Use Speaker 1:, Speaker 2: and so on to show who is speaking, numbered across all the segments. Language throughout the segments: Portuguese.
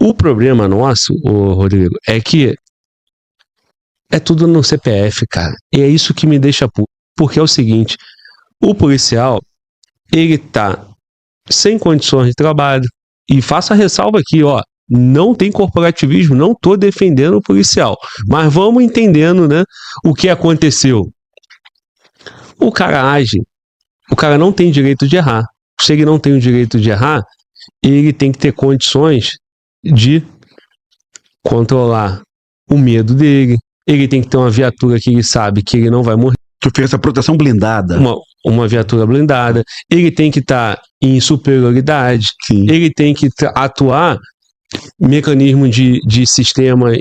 Speaker 1: O problema nosso, Rodrigo, é que é tudo no CPF, cara. E é isso que me deixa puto. Porque é o seguinte, o policial, ele tá sem condições de trabalho. E faço a ressalva aqui, ó, não tem corporativismo, não tô defendendo o policial. Mas vamos entendendo, né, o que aconteceu. O cara age, o cara não tem direito de errar. Se ele não tem o direito de errar, ele tem que ter condições de controlar o medo dele. Ele tem que ter uma viatura que ele sabe que ele não vai morrer.
Speaker 2: Que ofereça proteção blindada.
Speaker 1: Uma viatura blindada. Ele tem que estar em superioridade.
Speaker 2: Sim.
Speaker 1: Ele tem que atuar mecanismo de sistema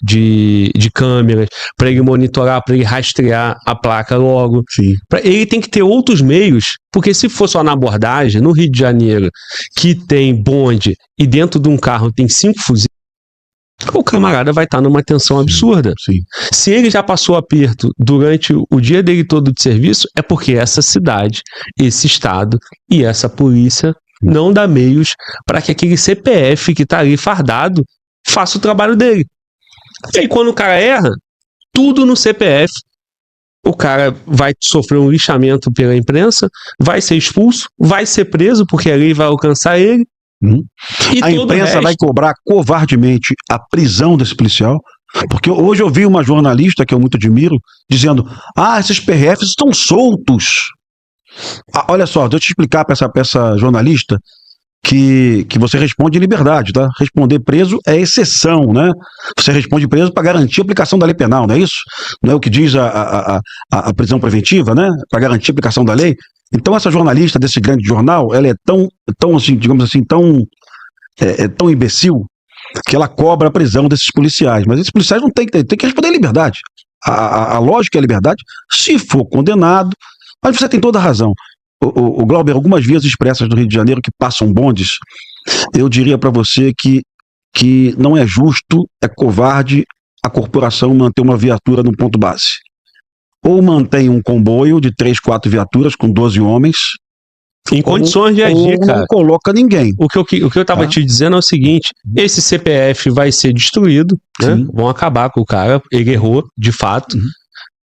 Speaker 1: de câmeras para ele monitorar, para ele rastrear a placa logo.
Speaker 2: Sim.
Speaker 1: Ele tem que ter outros meios, porque se for só na abordagem, no Rio de Janeiro, que tem bonde e dentro de um carro tem 5 fuzis, o camarada vai estar numa tensão absurda.
Speaker 2: Sim.
Speaker 1: Se ele já passou aperto durante o dia dele todo de serviço, é porque essa cidade, esse estado e essa polícia não dá meios para que aquele CPF que está ali fardado faça o trabalho dele. E aí quando o cara erra, tudo no CPF, o cara vai sofrer um lixamento pela imprensa, vai ser expulso, vai ser preso porque a lei vai alcançar ele.
Speaker 2: E a imprensa vai cobrar covardemente a prisão desse policial, porque hoje eu vi uma jornalista que eu muito admiro dizendo: esses PRFs estão soltos. Olha só, deixa eu te explicar para essa jornalista que você responde em liberdade, tá? Responder preso é exceção, né? Você responde preso para garantir a aplicação da lei penal, não é isso? Não é o que diz a prisão preventiva, né? Para garantir a aplicação da lei. Então essa jornalista desse grande jornal, ela é tão assim, digamos assim, tão imbecil, que ela cobra a prisão desses policiais. Mas esses policiais não tem que responder em liberdade. A lógica é a liberdade, se for condenado. Mas você tem toda a razão. O Glauber, algumas vias expressas do Rio de Janeiro que passam bondes, eu diria para você que não é justo, é covarde a corporação manter uma viatura no ponto base. Ou mantém um comboio de 3, 4 viaturas com 12 homens,
Speaker 1: em condições de agir,
Speaker 2: ou
Speaker 1: cara.
Speaker 2: não coloca ninguém.
Speaker 1: O que eu tava te dizendo é o seguinte: esse CPF vai ser destruído, né? Vão acabar com o cara, ele errou, de fato.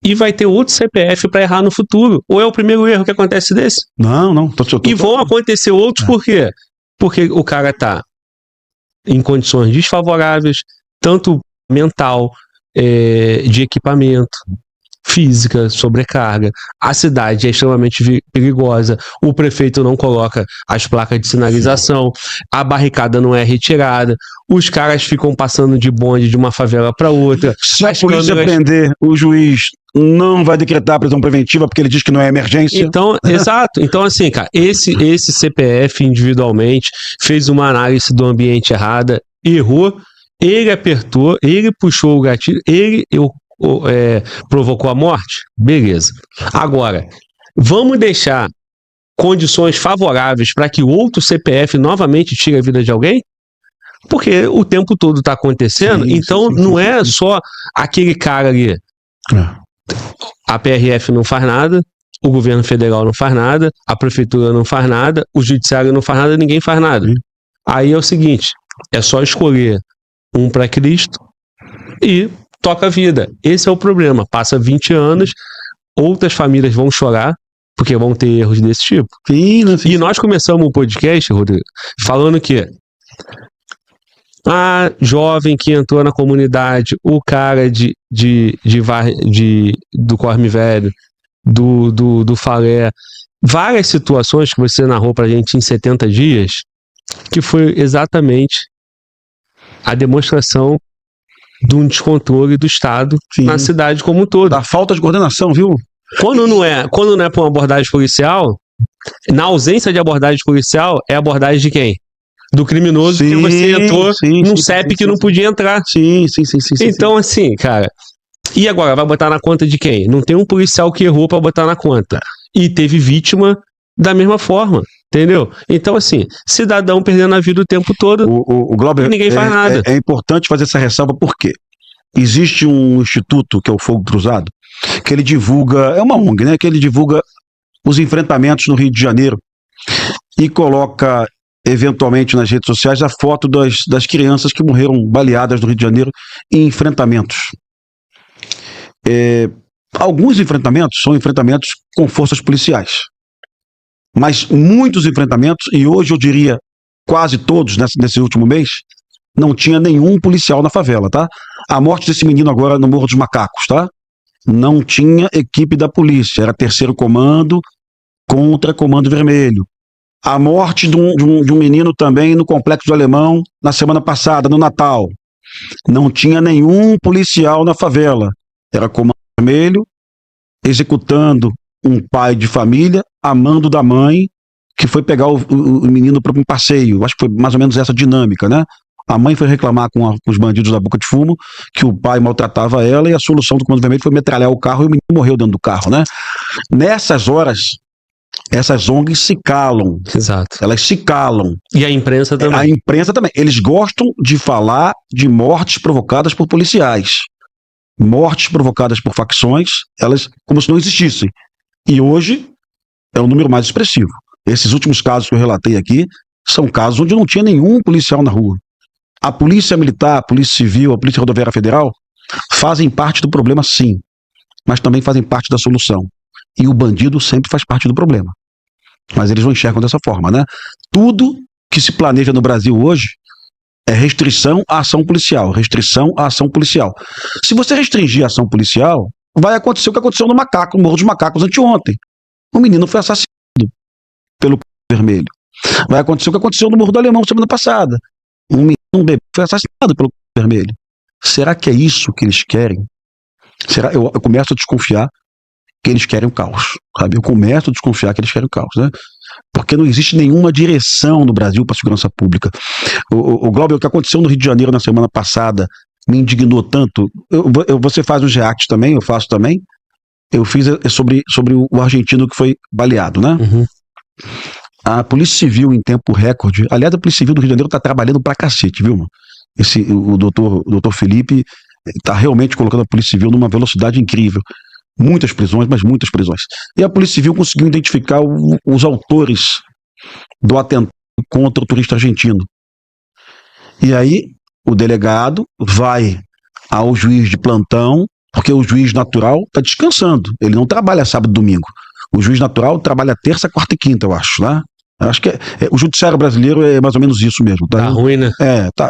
Speaker 1: E vai ter outro CPF para errar no futuro. Ou é o primeiro erro que acontece desse?
Speaker 2: Não.
Speaker 1: E vão acontecer outros por quê? Porque o cara tá em condições desfavoráveis, tanto mental, de equipamento, física, sobrecarga. A cidade é extremamente perigosa. O prefeito não coloca as placas de sinalização. A barricada não é retirada. Os caras ficam passando de bonde de uma favela para outra.
Speaker 2: Se a polícia prender, o juiz não vai decretar a prisão preventiva porque ele diz que não é emergência.
Speaker 1: Então, exato. Então, assim, cara, esse CPF individualmente fez uma análise do ambiente errada, errou, ele apertou, ele puxou o gatilho, ele provocou a morte? Beleza. Agora, vamos deixar condições favoráveis para que o outro CPF novamente tire a vida de alguém? Porque o tempo todo está acontecendo, então não é só aquele cara ali. A PRF não faz nada, o governo federal não faz nada, a prefeitura não faz nada, o judiciário não faz nada, ninguém faz nada. Aí é o seguinte, é só escolher um para Cristo e toca a vida. Esse é o problema. Passa 20 anos, outras famílias vão chorar, porque vão ter erros desse tipo. E nós começamos o podcast, Rodrigo, falando que a jovem que entrou na comunidade, o cara do Corme Velho, do Falé, várias situações que você narrou pra gente em 70 dias, que foi exatamente a demonstração de um descontrole do Estado na cidade como um todo.
Speaker 2: Da falta de coordenação, viu?
Speaker 1: Quando não é para uma abordagem policial, na ausência de abordagem policial, é abordagem de quem? Do criminoso que você entrou num CEP que não podia entrar. Então, assim, cara, e agora? Vai botar na conta de quem? Não tem um policial que errou pra botar na conta. E teve vítima da mesma forma. Entendeu? Então, assim, cidadão perdendo a vida o tempo todo,
Speaker 2: o Glauber,
Speaker 1: ninguém faz nada.
Speaker 2: É importante fazer essa ressalva porque existe um instituto, que é o Fogo Cruzado, que ele divulga, é uma ONG, né? Que ele divulga os enfrentamentos no Rio de Janeiro e coloca eventualmente nas redes sociais a foto das crianças que morreram baleadas no Rio de Janeiro em enfrentamentos. Alguns enfrentamentos são enfrentamentos com forças policiais, mas muitos enfrentamentos, e hoje eu diria quase todos nesse último mês, não tinha nenhum policial na favela, tá? A morte desse menino agora no Morro dos Macacos, tá? Não tinha equipe da polícia, era terceiro comando contra comando vermelho. A morte de um menino também no Complexo do Alemão na semana passada, no Natal. Não tinha nenhum policial na favela. Era comando vermelho executando um pai de família, amando da mãe, que foi pegar o menino para um passeio. Acho que foi mais ou menos essa dinâmica, né? A mãe foi reclamar com os bandidos da Boca de Fumo que o pai maltratava ela e a solução do comando vermelho foi metralhar o carro e o menino morreu dentro do carro, né? Nessas horas, essas ONGs se calam.
Speaker 1: Exato.
Speaker 2: Elas se calam.
Speaker 1: E a imprensa também.
Speaker 2: A imprensa também. Eles gostam de falar de mortes provocadas por policiais. Mortes provocadas por facções, elas como se não existissem. E hoje é o número mais expressivo. Esses últimos casos que eu relatei aqui são casos onde não tinha nenhum policial na rua. A Polícia Militar, a Polícia Civil, a Polícia Rodoviária Federal fazem parte do problema, sim, mas também fazem parte da solução. E o bandido sempre faz parte do problema. Mas eles não enxergam dessa forma, né? Tudo que se planeja no Brasil hoje é restrição à ação policial, restrição à ação policial. Se você restringir a ação policial, vai acontecer o que aconteceu no Morro dos Macacos anteontem. O menino foi assassinado pelo vermelho. Vai acontecer o que aconteceu no Morro do Alemão semana passada. Um bebê foi assassinado pelo vermelho. Será que é isso que eles querem? Eu começo a desconfiar que eles querem o caos, sabe? Eu começo a desconfiar que eles querem o caos, né? Porque não existe nenhuma direção no Brasil para a segurança pública. O Glauber, o que aconteceu no Rio de Janeiro na semana passada me indignou tanto. Você faz uns reacts também, eu faço também. Eu fiz sobre o argentino que foi baleado, né?
Speaker 1: Uhum.
Speaker 2: A Polícia Civil, em tempo recorde, aliás, a Polícia Civil do Rio de Janeiro está trabalhando pra cacete, viu, mano? O doutor Felipe está realmente colocando a Polícia Civil numa velocidade incrível. Muitas prisões, mas muitas prisões. E a Polícia Civil conseguiu identificar os autores do atentado contra o turista argentino. E aí, o delegado vai ao juiz de plantão, porque o juiz natural está descansando. Ele não trabalha sábado e domingo. O juiz natural trabalha terça, quarta e quinta, eu acho, né? Acho que o judiciário brasileiro é mais ou menos isso mesmo. Tá
Speaker 1: ruim, né?
Speaker 2: Tá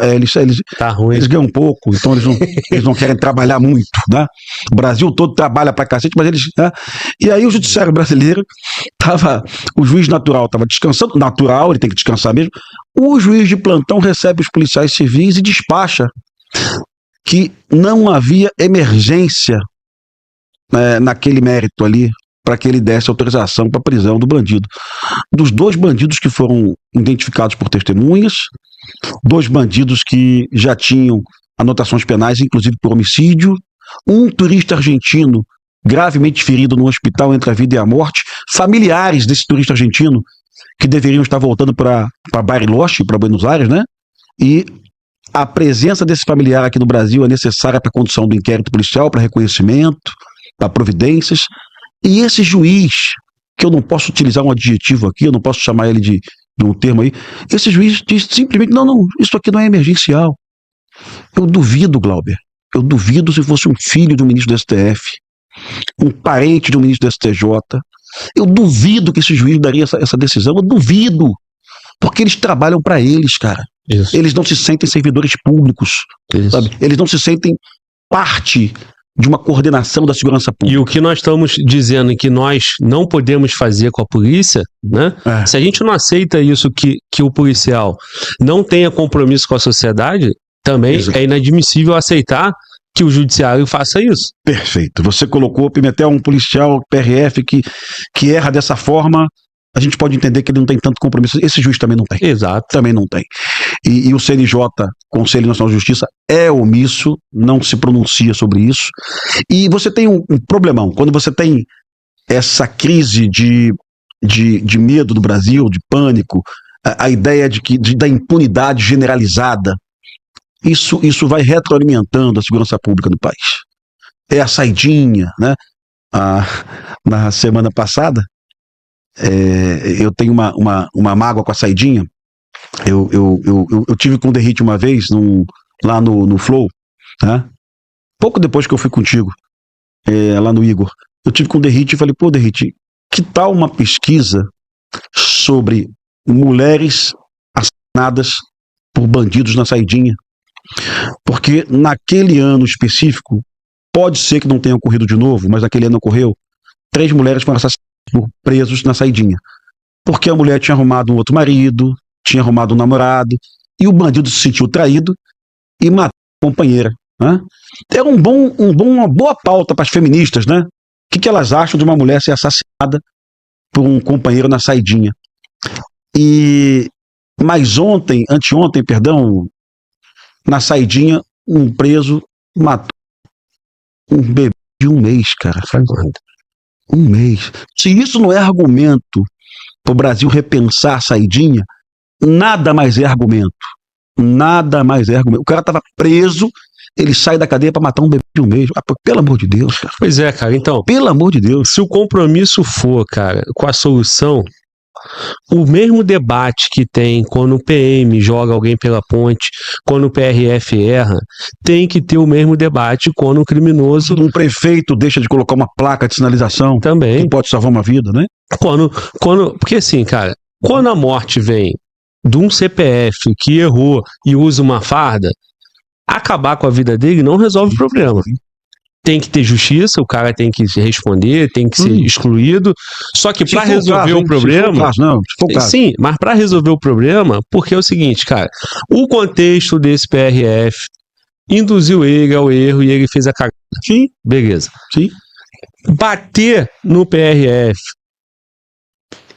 Speaker 2: ruim. Eles ganham pouco, então eles não querem trabalhar muito, né? O Brasil todo trabalha pra cacete, mas eles... Né? E aí o judiciário brasileiro o juiz natural estava descansando, natural, ele tem que descansar mesmo. O juiz de plantão recebe os policiais civis e despacha que não havia emergência naquele mérito ali, para que ele desse autorização para a prisão do bandido. Dos 2 bandidos que foram identificados por testemunhas, 2 bandidos que já tinham anotações penais, inclusive por homicídio, um turista argentino gravemente ferido no hospital entre a vida e a morte, familiares desse turista argentino que deveriam estar voltando para Bariloche, para Buenos Aires, né? E a presença desse familiar aqui no Brasil é necessária para a condução do inquérito policial, para reconhecimento, para providências. E esse juiz, que eu não posso utilizar um adjetivo aqui, eu não posso chamar ele de um termo aí, esse juiz diz simplesmente, não, isso aqui não é emergencial. Eu duvido, Glauber, eu duvido se fosse um filho de um ministro do STF, um parente de um ministro do STJ, eu duvido que esse juiz daria essa decisão, eu duvido, porque eles trabalham para eles, cara. Isso. Eles não se sentem servidores públicos, sabe? Eles não se sentem parte de uma coordenação da segurança pública.
Speaker 1: E o que nós estamos dizendo que nós não podemos fazer com a polícia, né? Se a gente não aceita isso, que o policial não tenha compromisso com a sociedade, também é inadmissível aceitar que o judiciário faça isso.
Speaker 2: Perfeito. Você colocou, Pimentel, um policial PRF que erra dessa forma, a gente pode entender que ele não tem tanto compromisso. Esse juiz também não tem.
Speaker 1: Exato.
Speaker 2: Também não tem. E o CNJ, Conselho Nacional de Justiça, é omisso, não se pronuncia sobre isso. E você tem um problemão. Quando você tem essa crise de medo do Brasil, de pânico, a ideia da impunidade generalizada, isso vai retroalimentando a segurança pública no país. É a saidinha, né? Na semana passada, eu tenho uma mágoa com a saidinha, Eu tive com o Derrite uma vez, lá no Flow, né? Pouco depois que eu fui contigo, lá no Igor. Eu tive com o Derrite e falei, pô, Derrite, que tal uma pesquisa sobre mulheres assassinadas por bandidos na saidinha? Porque naquele ano específico, pode ser que não tenha ocorrido de novo, mas naquele ano ocorreu, 3 mulheres foram assassinadas por presos na saidinha. Porque a mulher tinha arrumado um outro marido, tinha arrumado um namorado, e o bandido se sentiu traído e matou a companheira. Né? Era uma boa pauta para as feministas, né? O que elas acham de uma mulher ser assassinada por um companheiro na saidinha? Mas anteontem, na saidinha, um preso matou um bebê de 1 mês, cara. 1 mês. Se isso não é argumento para o Brasil repensar a saidinha, nada mais é argumento. Nada mais é argumento. O cara estava preso, ele sai da cadeia para matar um bebê de 1 mês. Pelo amor de Deus, cara.
Speaker 1: Pois é, cara. Então,
Speaker 2: pelo amor de Deus.
Speaker 1: Se o compromisso for, cara, com a solução, o mesmo debate que tem quando o PM joga alguém pela ponte, quando o PRF erra, tem que ter o mesmo debate quando o criminoso...
Speaker 2: Um prefeito deixa de colocar uma placa de sinalização
Speaker 1: também,
Speaker 2: que pode salvar uma vida, né?
Speaker 1: Porque assim, cara, quando a morte vem de um CPF que errou e usa uma farda, acabar com a vida dele não resolve o problema. Tem que ter justiça, o cara tem que responder, tem que ser excluído. Só que para resolver o problema... Sim, mas para resolver o problema, porque é o seguinte, cara, o contexto desse PRF induziu ele ao erro e ele fez a cagada.
Speaker 2: Sim.
Speaker 1: Beleza.
Speaker 2: Sim.
Speaker 1: Bater no PRF,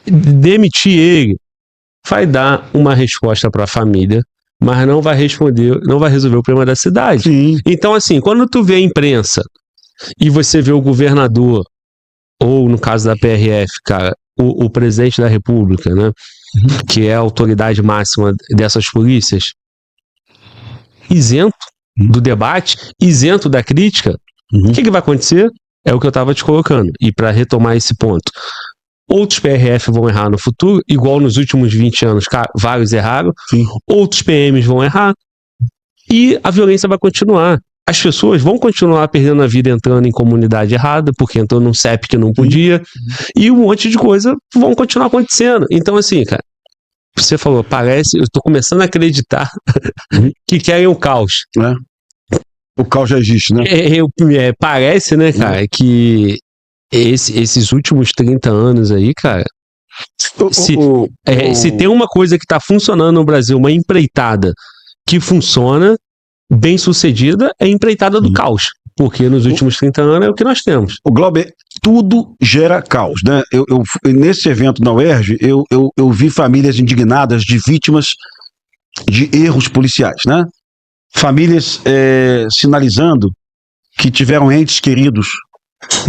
Speaker 1: demitir ele, vai dar uma resposta para a família, mas não vai resolver o problema da cidade.
Speaker 2: Sim.
Speaker 1: Então, assim, quando tu vê a imprensa e você vê o governador, ou no caso da PRF, cara, o presidente da República, né, que é a autoridade máxima dessas polícias, isento do debate, isento da crítica, o que vai acontecer? É o que eu estava te colocando. E para retomar esse ponto, outros PRF vão errar no futuro, igual nos últimos 20 anos, vários erraram.
Speaker 2: Sim.
Speaker 1: Outros PMs vão errar. E a violência vai continuar. As pessoas vão continuar perdendo a vida entrando em comunidade errada, porque entrou num CEP que não podia. E um monte de coisa vão continuar acontecendo. Então, assim, cara, você falou, eu tô começando a acreditar que querem o caos.
Speaker 2: O caos já existe, né?
Speaker 1: Parece, né, cara, que esses últimos 30 anos aí, cara, se tem uma coisa que tá funcionando no Brasil, uma empreitada que funciona, bem sucedida, é a empreitada do caos. Porque nos últimos 30 anos é o que nós temos.
Speaker 2: O Glauber, tudo gera caos, né? Nesse evento na UERJ, eu vi famílias indignadas de vítimas de erros policiais, né? Famílias sinalizando que tiveram entes queridos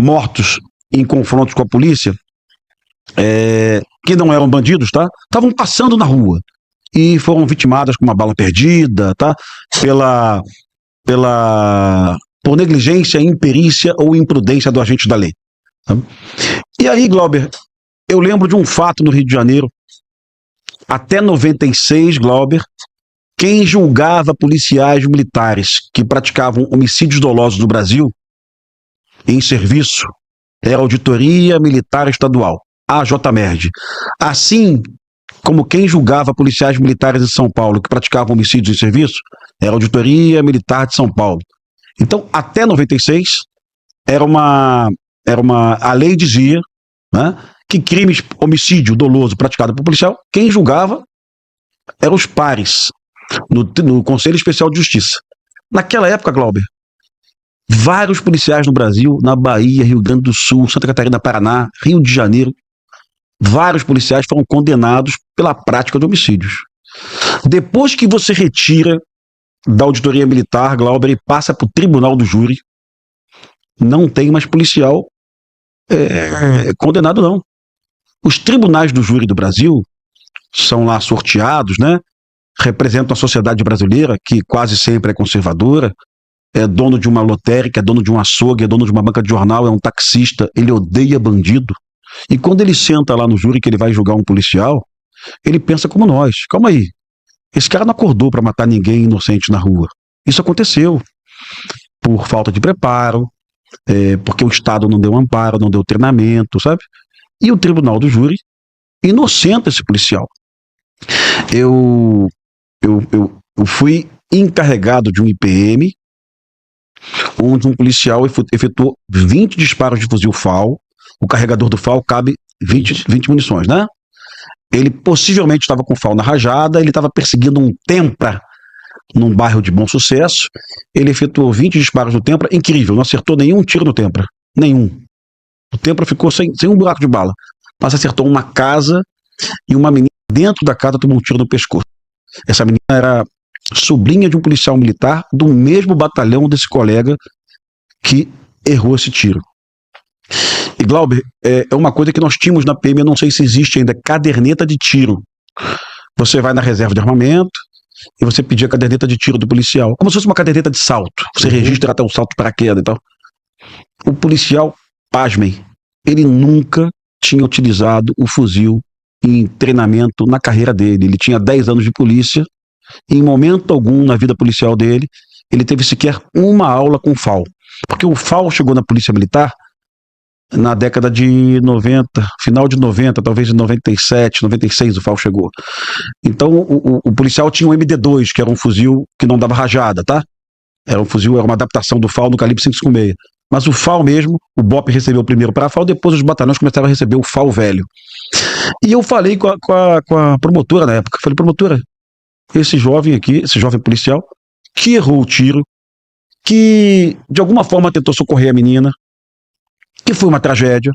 Speaker 2: mortos em confrontos com a polícia, que não eram bandidos, tá? Estavam passando na rua e foram vitimadas com uma bala perdida, tá? Por negligência, imperícia ou imprudência do agente da lei. Tá? E aí, Glauber, eu lembro de um fato no Rio de Janeiro, até 96, Glauber, quem julgava policiais militares que praticavam homicídios dolosos no Brasil, em serviço, era a Auditoria Militar Estadual, a AJMERD. Assim como quem julgava policiais militares em São Paulo que praticavam homicídios em serviço, era a Auditoria Militar de São Paulo. Então, até 96, a lei dizia, né, que crimes, homicídio doloso praticado por policial, quem julgava eram os pares, no Conselho Especial de Justiça. Naquela época, Glauber, vários policiais no Brasil, na Bahia, Rio Grande do Sul, Santa Catarina, Paraná, Rio de Janeiro, vários policiais foram condenados pela prática de homicídios. Depois que você retira da Auditoria Militar, Glauber, e passa para o Tribunal do Júri, não tem mais policial condenado, não. Os tribunais do júri do Brasil são lá sorteados, né? Representam a sociedade brasileira, que quase sempre é conservadora, é dono de uma lotérica, é dono de um açougue, é dono de uma banca de jornal, é um taxista, ele odeia bandido. E quando ele senta lá no júri que ele vai julgar um policial, ele pensa como nós. Calma aí, Esse cara não acordou para matar ninguém inocente na rua. Isso aconteceu por falta de preparo, porque o Estado não deu amparo, não deu treinamento, sabe? E o tribunal do júri inocenta esse policial. Eu fui encarregado de um IPM, onde um policial efetuou 20 disparos de fuzil FAL. O carregador do FAL cabe 20 munições, né? Ele possivelmente estava com FAL na rajada, ele estava perseguindo um Tempra num bairro de Bom Sucesso. Ele efetuou 20 disparos no Tempra, incrível, não acertou nenhum tiro no Tempra, nenhum. O Tempra ficou sem um buraco de bala, mas acertou uma casa e uma menina dentro da casa tomou um tiro no pescoço. Essa menina era sobrinha de um policial militar do mesmo batalhão desse colega que errou esse tiro. E Glauber, é uma coisa que nós tínhamos na PM, eu não sei se existe ainda, caderneta de tiro. Você vai na reserva de armamento e você pedia a caderneta de tiro do policial, como se fosse uma caderneta de salto. Você registra até o salto para queda e tal. O policial, pasmem, ele nunca tinha utilizado o fuzil em treinamento na carreira dele. Ele tinha 10 anos de polícia e em momento algum na vida policial dele, ele teve sequer uma aula com FAL. Porque o FAL chegou na Polícia Militar na década de 90, final de 90, talvez em 97, 96 o FAL chegou. Então o policial tinha um MD2, que era um fuzil que não dava rajada, tá? Era uma adaptação do FAL no calibre 5.56. Mas o FAL mesmo, o BOP recebeu primeiro para a FAL, depois os batalhões começaram a receber o FAL velho. E eu falei com a promotora na época, falei, promotora, esse jovem policial, que errou o tiro, que de alguma forma tentou socorrer a menina, que foi uma tragédia,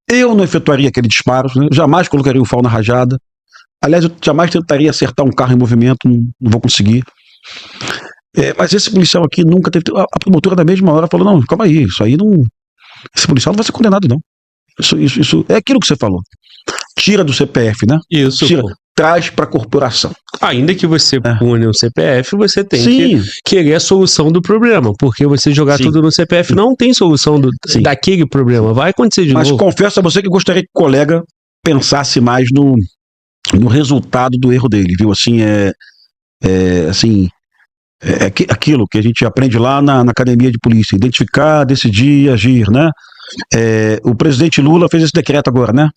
Speaker 2: eu não efetuaria aquele disparo, né? Jamais colocaria o FAL na rajada, aliás, eu jamais tentaria acertar um carro em movimento, não vou conseguir. Mas esse policial aqui nunca teve... A promotora da mesma hora falou, não, calma aí, isso aí não... Esse policial não vai ser condenado, não. Isso é aquilo que você falou. Tira do CPF, né?
Speaker 1: Isso.
Speaker 2: Traz para a corporação.
Speaker 1: Ainda que você pune o CPF, você tem que querer a solução do problema, porque você jogar tudo no CPF não tem solução daquele problema. Vai acontecer de novo.
Speaker 2: Mas confesso a você que gostaria que o colega pensasse mais no resultado do erro dele, viu? Assim, aquilo que a gente aprende lá na academia de polícia, identificar, decidir e agir, né? O presidente Lula fez esse decreto agora, né?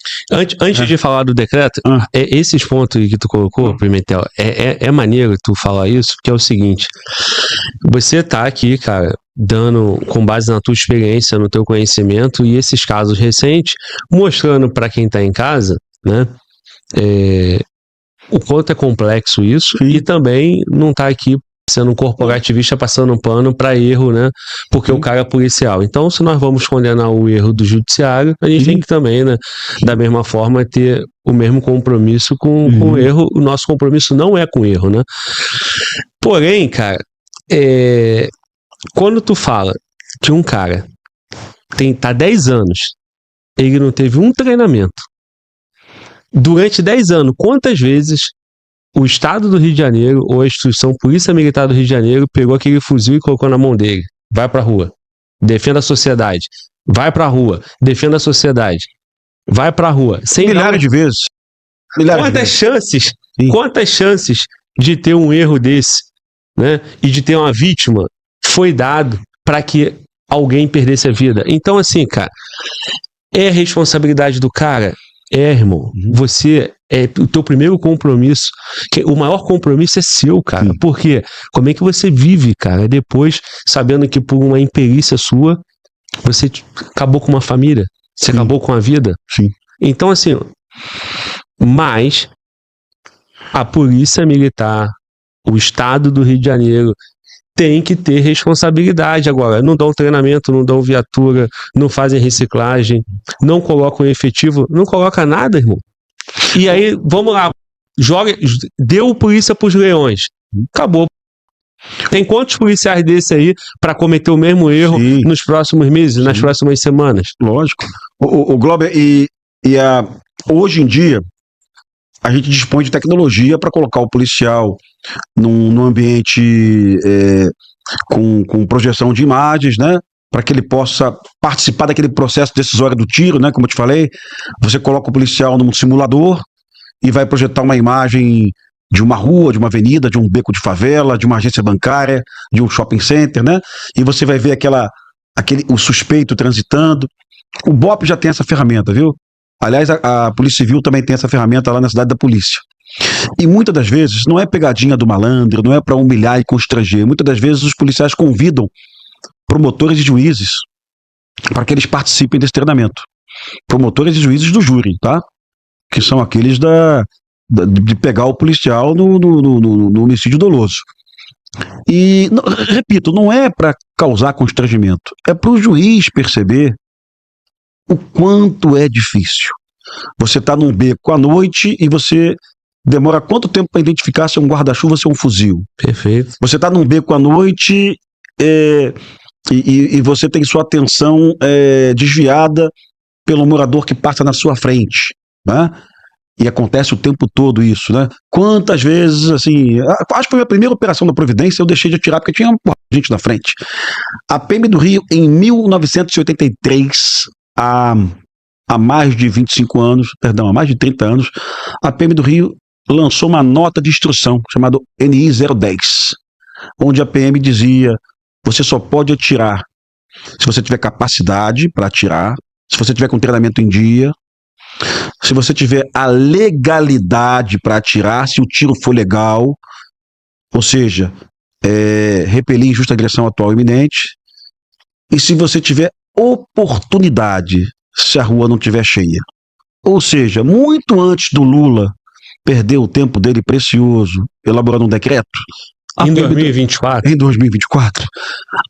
Speaker 1: Antes de falar do decreto, esses pontos que tu colocou, Pimentel, é maneiro tu falar isso, porque é o seguinte, você tá aqui, cara, dando, com base na tua experiência, no teu conhecimento, e esses casos recentes, mostrando para quem tá em casa, né, o quanto é complexo isso, e também não tá aqui sendo um corporativista passando um pano para erro, né? Porque o cara é policial. Então, se nós vamos condenar o erro do judiciário, a gente tem que também, né, da mesma forma, ter o mesmo compromisso com o erro. O nosso compromisso não é com o erro, né? Porém, cara, quando tu fala de um cara tá 10 anos, ele não teve um treinamento. Durante 10 anos, quantas vezes o Estado do Rio de Janeiro ou a instituição Polícia Militar do Rio de Janeiro pegou aquele fuzil e colocou na mão dele? Vai pra rua, defenda a sociedade. Vai pra rua, defenda a sociedade. Vai pra rua.
Speaker 2: Milhares de vezes.
Speaker 1: Quantas chances de ter um erro desse, né? E de ter uma vítima foi dado para que alguém perdesse a vida? Então, assim, cara, é responsabilidade do cara? Irmão, você o teu primeiro compromisso, o maior compromisso é seu, cara. Porque como é que você vive, cara, depois sabendo que por uma imperícia sua você acabou com uma família, você acabou com a vida? Então, assim, mas a Polícia Militar, o Estado do Rio de Janeiro tem que ter responsabilidade agora. Não dão treinamento, não dão viatura, não fazem reciclagem, não colocam efetivo, não coloca nada, irmão. E aí, vamos lá, deu polícia pros leões. Acabou. Tem quantos policiais desse aí para cometer o mesmo erro nos próximos meses, nas próximas semanas?
Speaker 2: Lógico. O Glauber, hoje em dia, a gente dispõe de tecnologia para colocar o policial num ambiente com projeção de imagens, né? Para que ele possa participar daquele processo decisório do tiro, né? Como eu te falei, você coloca o policial num simulador e vai projetar uma imagem de uma rua, de uma avenida, de um beco de favela, de uma agência bancária, de um shopping center, né? E você vai ver o suspeito transitando. O BOP já tem essa ferramenta, viu? Aliás, a Polícia Civil também tem essa ferramenta lá na cidade da polícia. E muitas das vezes não é pegadinha do malandro, não é para humilhar e constranger. Muitas das vezes os policiais convidam promotores e juízes para que eles participem desse treinamento. Promotores e juízes do júri, tá? Que são aqueles de pegar o policial no homicídio doloso. E, repito, não é para causar constrangimento, é para o juiz perceber o quanto é difícil. Você está num beco à noite e você demora quanto tempo para identificar se é um guarda-chuva ou se é um fuzil?
Speaker 1: Perfeito.
Speaker 2: Você está num beco à noite e você tem sua atenção desviada pelo morador que passa na sua frente, né? E acontece o tempo todo isso, né? Quantas vezes, assim, acho que foi a primeira operação da Providência, eu deixei de atirar porque tinha gente na frente. A PM do Rio, em 1983, há mais de 25 anos, perdão, há mais de 30 anos, a PM do Rio lançou uma nota de instrução chamada NI 010, onde a PM dizia: você só pode atirar se você tiver capacidade para atirar, se você tiver com treinamento em dia, se você tiver a legalidade para atirar, se o tiro for legal, ou seja, repelir injusta agressão atual e iminente, e se você tiver oportunidade, se a rua não estiver cheia. Ou seja, muito antes do Lula perder o tempo dele precioso elaborando um decreto,
Speaker 1: em 2024?
Speaker 2: Em 2024,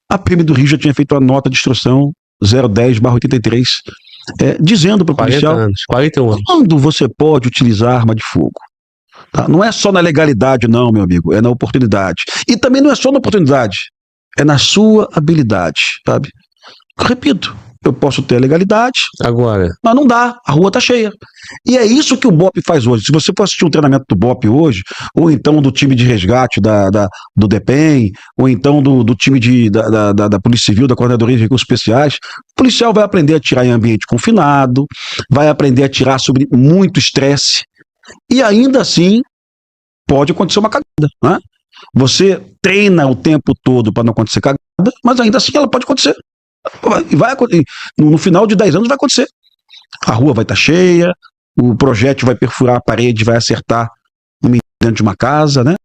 Speaker 2: a PM do Rio já tinha feito a nota de instrução 010/83, dizendo para o policial
Speaker 1: 41 anos.
Speaker 2: Quando você pode utilizar arma de fogo. Tá? Não é só na legalidade, não, meu amigo, é na oportunidade. E também não é só na oportunidade, é na sua habilidade, sabe? Eu repito, eu posso ter a legalidade,
Speaker 1: agora,
Speaker 2: mas não dá, a rua tá cheia. E é isso que o BOP faz hoje. Se você for assistir um treinamento do BOP hoje, ou então do time de resgate do DEPEN, ou então do time da Polícia Civil, da Coordenadoria de Recursos Especiais, o policial vai aprender a atirar em ambiente confinado, vai aprender a atirar sobre muito estresse, e ainda assim pode acontecer uma cagada, né? Você treina o tempo todo para não acontecer cagada, mas ainda assim ela pode acontecer. No final de 10 anos vai acontecer. A rua vai estar cheia, o projétil vai perfurar a parede, vai acertar um menino dentro de uma casa, né?